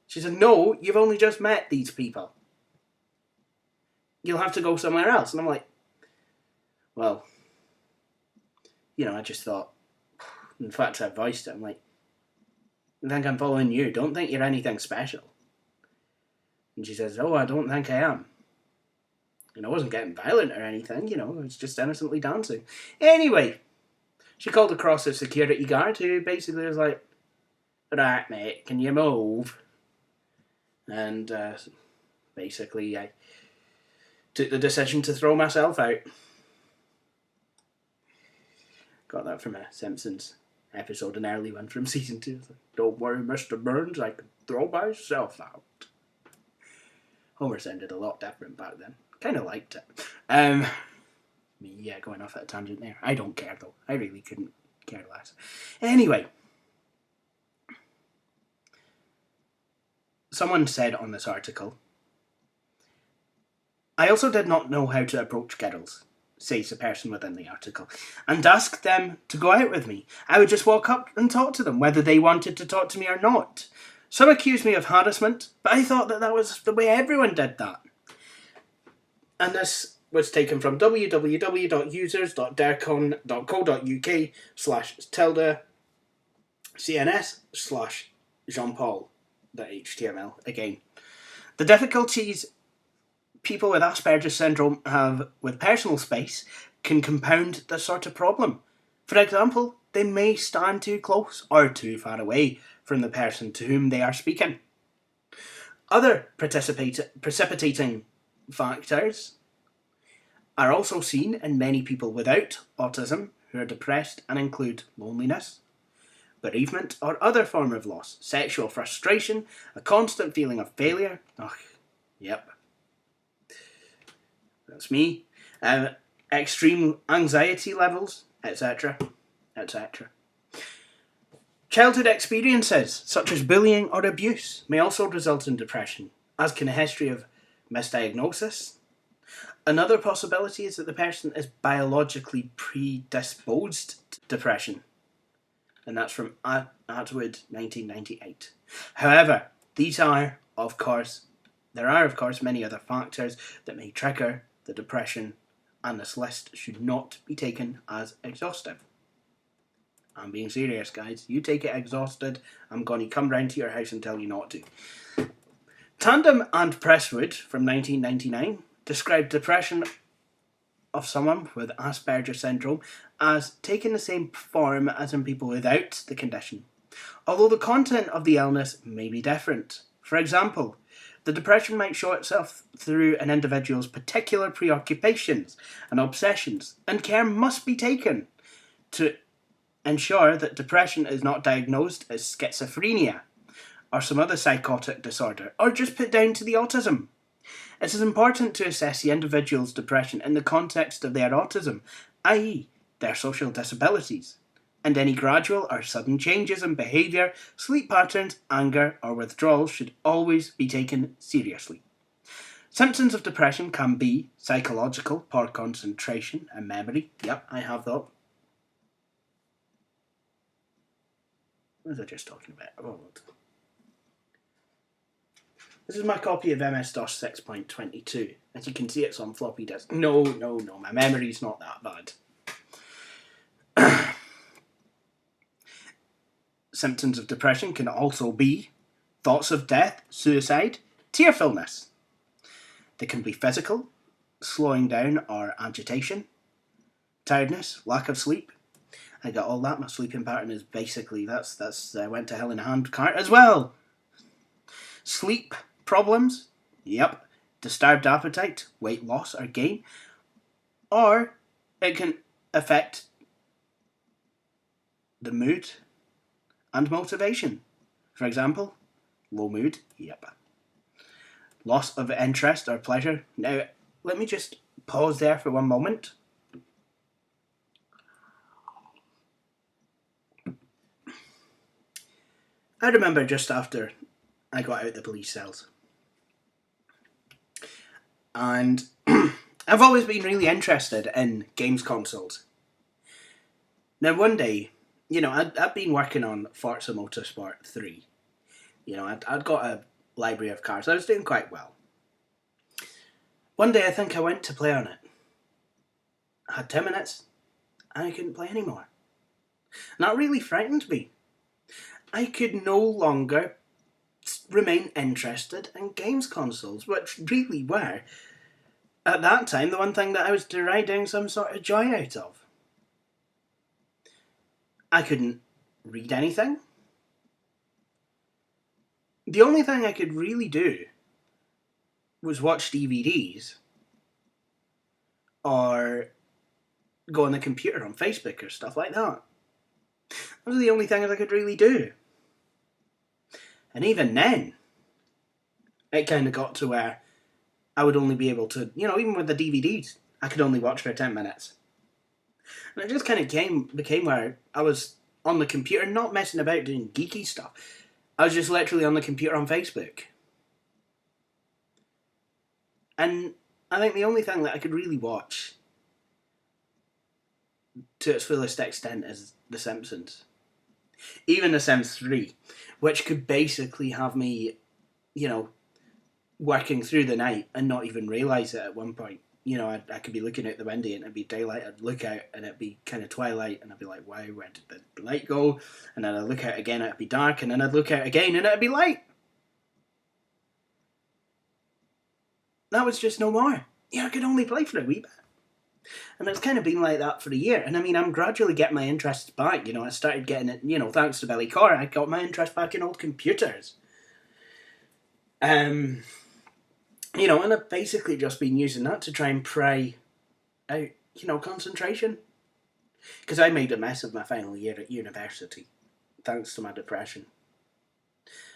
She said, no, you've only just met these people. You'll have to go somewhere else. And I'm like, well, I just thought, in fact, I voiced it. I'm like, I think I'm following you. Don't think you're anything special. And she says, oh, I don't think I am. I wasn't getting violent or anything, I was just innocently dancing. Anyway, she called across a security guard who basically was like, right, mate, can you move? And basically I took the decision to throw myself out. Got that from a Simpsons episode, an early one from season 2. Like, don't worry, Mr. Burns, I can throw myself out. Homer sounded a lot different back then. Kind of liked it. Going off at a tangent there. I don't care though. I really couldn't care less. Anyway. Someone said on this article, I also did not know how to approach girls, says the person within the article, and ask them to go out with me. I would just walk up and talk to them, whether they wanted to talk to me or not. Some accused me of harassment, but I thought that was the way everyone did that. And this was taken from www.users.dercon.co.uk/tilde/cns/jeanpaul.html. Again, the difficulties people with Asperger Syndrome have with personal space can compound this sort of problem. For example, they may stand too close or too far away from the person to whom they are speaking. Other precipitating factors are also seen in many people without autism who are depressed and include loneliness, bereavement or other form of loss, sexual frustration, a constant feeling of failure. Yep. That's me. Extreme anxiety levels, etc., etc. Childhood experiences, such as bullying or abuse, may also result in depression, as can a history of misdiagnosis. Another possibility is that the person is biologically predisposed to depression, and that's from Atwood, 1998. However, there are, of course, many other factors that may trigger the depression, and this list should not be taken as exhaustive. I'm being serious, guys. You take it exhausted, I'm going to come round to your house and tell you not to. Tandem and Presswood from 1999 described depression of someone with Asperger Syndrome as taking the same form as in people without the condition, although the content of the illness may be different. For example, the depression might show itself through an individual's particular preoccupations and obsessions, and care must be taken to ensure that depression is not diagnosed as schizophrenia or some other psychotic disorder, or just put down to the autism. It is important to assess the individual's depression in the context of their autism, i.e., their social disabilities, and any gradual or sudden changes in behaviour, sleep patterns, anger, or withdrawal should always be taken seriously. Symptoms of depression can be psychological, poor concentration and memory. Yep, I have that. What was I just talking about? This is my copy of MS-DOS 6.22. As you can see, it's on floppy disk. No, my memory's not that bad. Symptoms of depression can also be thoughts of death, suicide, tearfulness. They can be physical, slowing down or agitation, tiredness, lack of sleep. I got all that. My sleeping pattern is basically, that's went to hell in a handcart as well. Sleep problems, yep. Disturbed appetite, weight loss or gain. Or it can affect the mood and motivation. For example, low mood, yep. Loss of interest or pleasure. Now, let me just pause there for one moment. I remember just after I got out the police cells. And I've always been really interested in games consoles. Now one day, I'd been working on Forza Motorsport 3. I'd got a library of cars. I was doing quite well. One day I think I went to play on it. I had 10 minutes and I couldn't play anymore. And that really frightened me. I could no longer remain interested in games consoles, which really were, at that time, the one thing that I was deriving some sort of joy out of. I couldn't read anything. The only thing I could really do was watch DVDs or go on the computer on Facebook or stuff like that. Those are the only things I could really do. And even then, it kind of got to where I would only be able to, even with the DVDs, I could only watch for 10 minutes. And it just kind of became where I was on the computer, not messing about doing geeky stuff. I was just literally on the computer on Facebook. And I think the only thing that I could really watch to its fullest extent is The Simpsons. even The Sims 3, which could basically have me, you know, working through the night and not even realise it at one point. You know, I could be looking out the window and it'd be daylight. I'd look out and it'd be kind of twilight, and I'd be like, wow, where did the light go? And then I'd look out again, it'd be dark, and then I'd look out again and it'd be light. That was just no more. Yeah, I could only play for a wee bit. And it's kind of been like that for a year. And I mean, I'm gradually getting my interest back. You know, I started getting it, you know, thanks to Billy Carr, I got my interest back in old computers. You know, and I've basically just been using that to try and pry out, you know, concentration. Because I made a mess of my final year at university, thanks to my depression.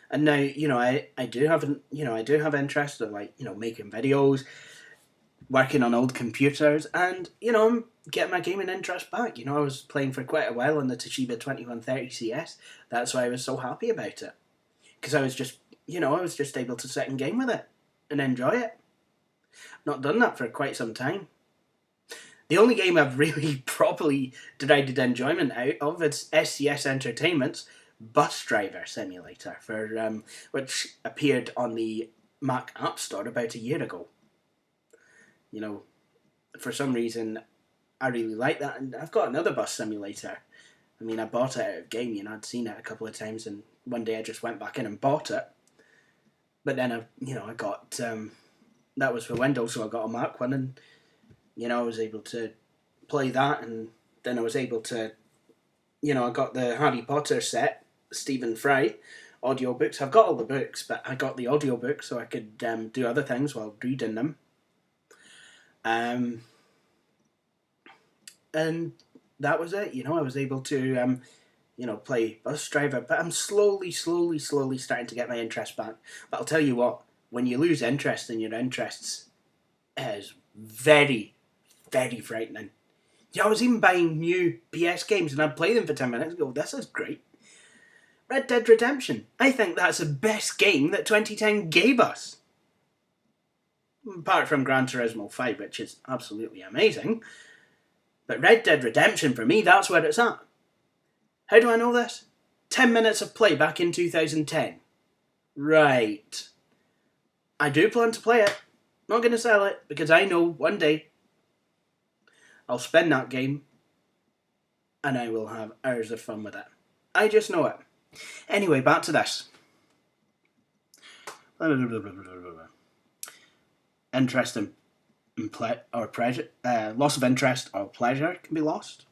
And now, you know, I do have interest in, like, you know, making videos, working on old computers, and, you know, I'm getting my gaming interest back. You know, I was playing for quite a while on the Toshiba 2130 CS. That's why I was so happy about it. Because I was just able to sit and game with it and enjoy it. Not done that for quite some time. The only game I've really properly derived enjoyment out of is SCS Entertainment's Bus Driver Simulator, which appeared on the Mac App Store about a year ago. You know, for some reason, I really like that, and I've got another bus simulator. I mean, I bought it out of game, you know, I'd seen it a couple of times, and one day I just went back in and bought it. But then I got, that was for Windows, so I got a Mac one, and, you know, I was able to play that, and then I was able to, you know, I got the Harry Potter set, Stephen Fry, audiobooks. I've got all the books, but I got the audiobooks so I could do other things while reading them. And that was it. You know, I was able to, you know, play Bus Driver, but I'm slowly starting to get my interest back. But I'll tell you what, when you lose interest in your interests, it is very, very frightening. Yeah, I was even buying new PS games and I'd play them for 10 minutes and go, this is great. Red Dead Redemption. I think that's the best game that 2010 gave us. Apart from Gran Turismo 5, which is absolutely amazing. But Red Dead Redemption, for me, that's where it's at. How do I know this? 10 minutes of play back in 2010. Right. I do plan to play it. Not going to sell it, because I know one day I'll spend that game and I will have hours of fun with it. I just know it. Anyway, back to this. Interest in or pleasure, loss of interest or pleasure can be lost.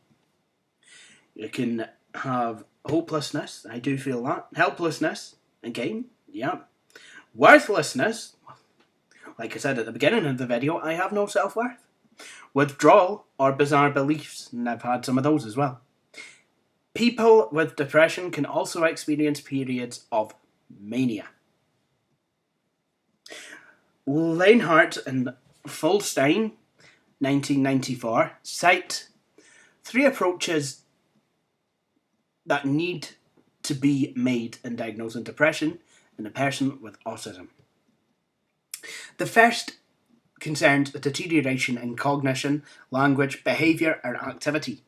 You can have hopelessness. I do feel that. Helplessness. Again, yeah. Worthlessness. Like I said at the beginning of the video, I have no self-worth. Withdrawal or bizarre beliefs, and I've had some of those as well. People with depression can also experience periods of mania. Leinhart and Fulstein, 1994, cite 3 approaches that need to be made in diagnosing depression in a person with autism. The first concerned the deterioration in cognition, language, behaviour, or activity.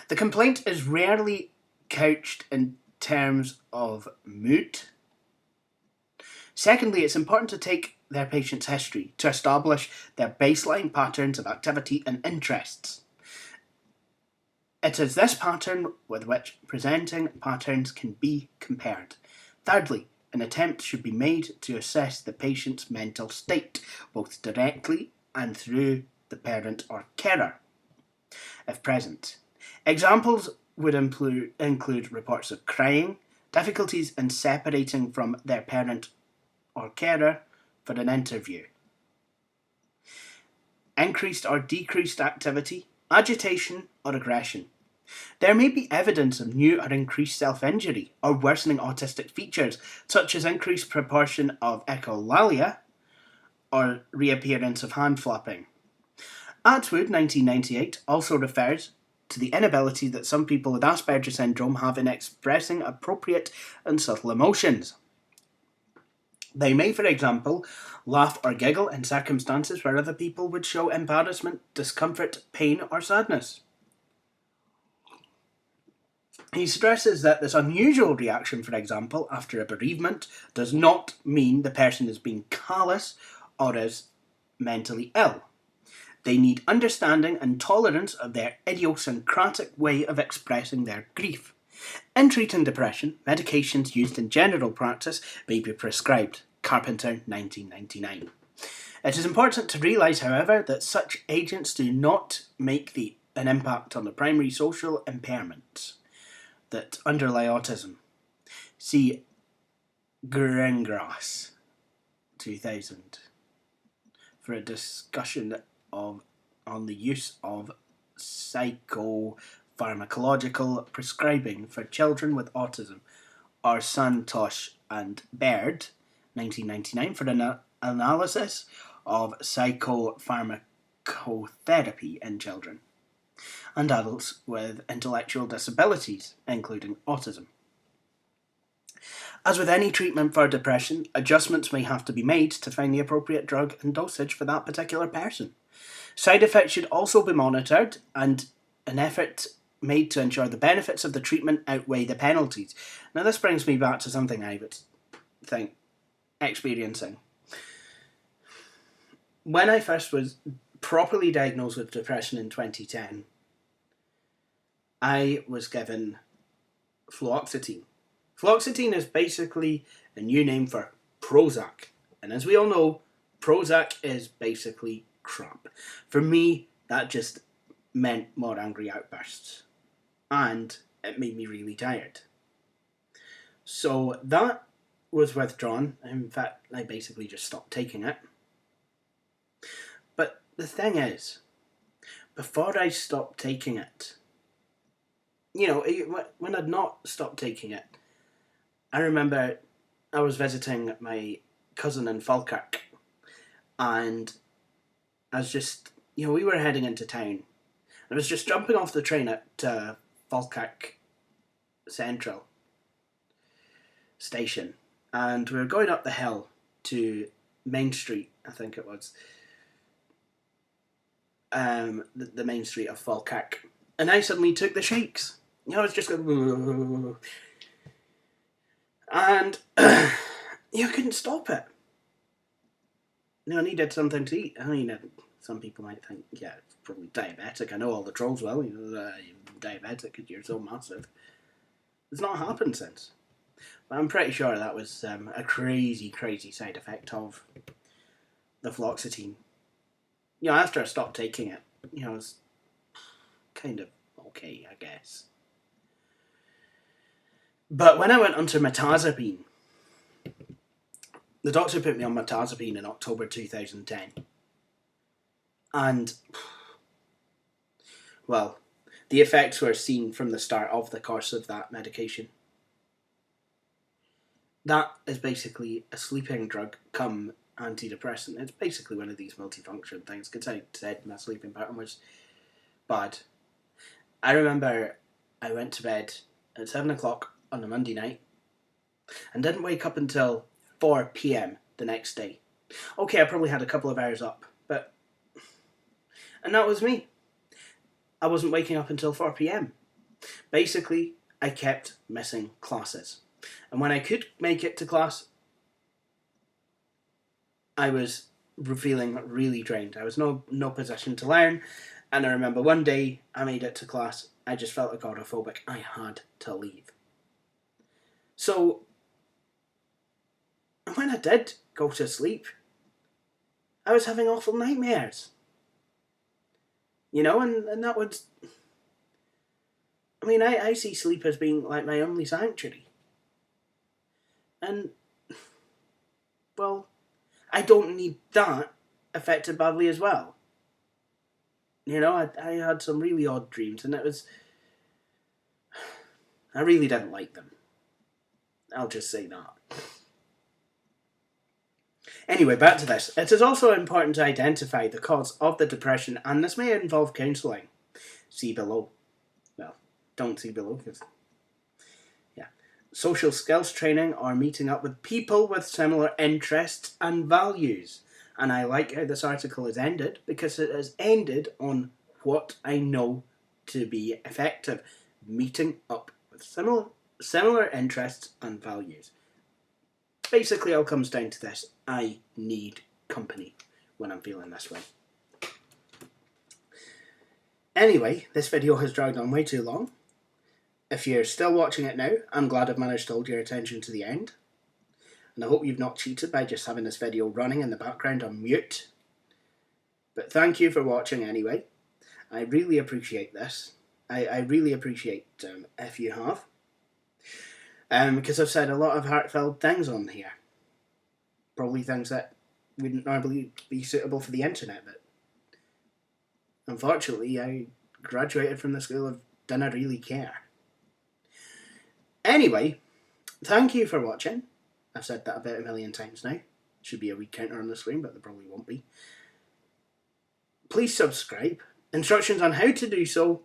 The complaint is rarely couched in terms of mood. Secondly, it's important to take their patient's history to establish their baseline patterns of activity and interests. It is this pattern with which presenting patterns can be compared. Thirdly, an attempt should be made to assess the patient's mental state, both directly and through the parent or carer, if present. Examples would include reports of crying, difficulties in separating from their parent or carer for an interview, increased or decreased activity, agitation or aggression. There may be evidence of new or increased self-injury or worsening autistic features, such as increased proportion of echolalia or reappearance of hand flapping. Atwood, 1998, also refers to the inability that some people with Asperger Syndrome have in expressing appropriate and subtle emotions. They may, for example, laugh or giggle in circumstances where other people would show embarrassment, discomfort, pain, or sadness. He stresses that this unusual reaction, for example, after a bereavement, does not mean the person is being callous or is mentally ill. They need understanding and tolerance of their idiosyncratic way of expressing their grief. In treating depression, medications used in general practice may be prescribed. Carpenter, 1999. It is important to realise, however, that such agents do not make an impact on the primary social impairments that underlie autism. See Gringrass, 2000, for a discussion on the use of psychopharmacological prescribing for children with autism, or Santosh and Baird, 1999, for an analysis of psychopharmacotherapy in children and adults with intellectual disabilities, including autism. As with any treatment for depression, adjustments may have to be made to find the appropriate drug and dosage for that particular person. Side effects should also be monitored, and an effort made to ensure the benefits of the treatment outweigh the penalties. Now, this brings me back to something I would think experiencing. When I first was properly diagnosed with depression in 2010, I was given fluoxetine. Fluoxetine is basically a new name for Prozac. And as we all know, Prozac is basically crap. For me, that just meant more angry outbursts. And it made me really tired. So that was withdrawn. In fact, I basically just stopped taking it. But the thing is, before I stopped taking it, when I'd not stopped taking it, I remember I was visiting my cousin in Falkirk, and I was just, we were heading into town. I was just jumping off the train at Falkirk Central Station, and we were going up the hill to Main Street, I think it was, the Main Street of Falkirk, and I suddenly took the shakes. I was just going, and I couldn't stop it. I needed something to eat. I mean, some people might think, yeah, it's probably diabetic. I know all the trolls will. You're diabetic because you're so massive. It's not happened since. But I'm pretty sure that was a crazy, crazy side effect of the fluoxetine. After I stopped taking it, it was kind of okay, I guess. But when I went onto mirtazapine, the doctor put me on mirtazapine in October 2010. And, well, the effects were seen from the start of the course of that medication. That is basically a sleeping drug come antidepressant. It's basically one of these multifunction things, because I said my sleeping pattern was bad. I remember I went to bed at 7 o'clock on a Monday night and didn't wake up until 4 p.m. the next day. Okay, I probably had a couple of hours up, and that was me. I wasn't waking up until 4 p.m. Basically, I kept missing classes. And when I could make it to class, I was feeling really drained. I was no position to learn. And I remember one day I made it to class. I just felt agoraphobic. I had to leave. So when I did go to sleep, I was having awful nightmares. And that would... I mean, I see sleep as being like my only sanctuary. And, well, I don't need that affected badly as well. I had some really odd dreams, and it was... I really didn't like them. I'll just say that. Anyway, back to this. It is also important to identify the cause of the depression, and this may involve counselling. See below. Well, don't see below, because... yeah. Social skills training or meeting up with people with similar interests and values. And I like how this article is ended, because it is ended on what I know to be effective. Meeting up similar interests and values. Basically, it all comes down to this: I need company when I'm feeling this way. Anyway, this video has dragged on way too long. If you're still watching it now, I'm glad I've managed to hold your attention to the end. And I hope you've not cheated by just having this video running in the background on mute. But thank you for watching anyway. I really appreciate this. I really appreciate if you have. Because I've said a lot of heartfelt things on here. Probably things that wouldn't normally be suitable for the internet, but unfortunately I graduated from the school of didn't really care. Anyway, thank you for watching. I've said that about 1 million times now. Should be a wee counter on the screen, but there probably won't be. Please subscribe. Instructions on how to do so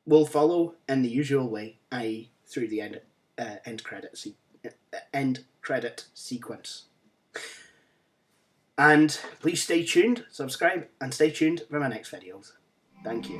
will follow in the usual way, i.e. through the end credit sequence. And please stay tuned, subscribe, and stay tuned for my next videos. Thank you.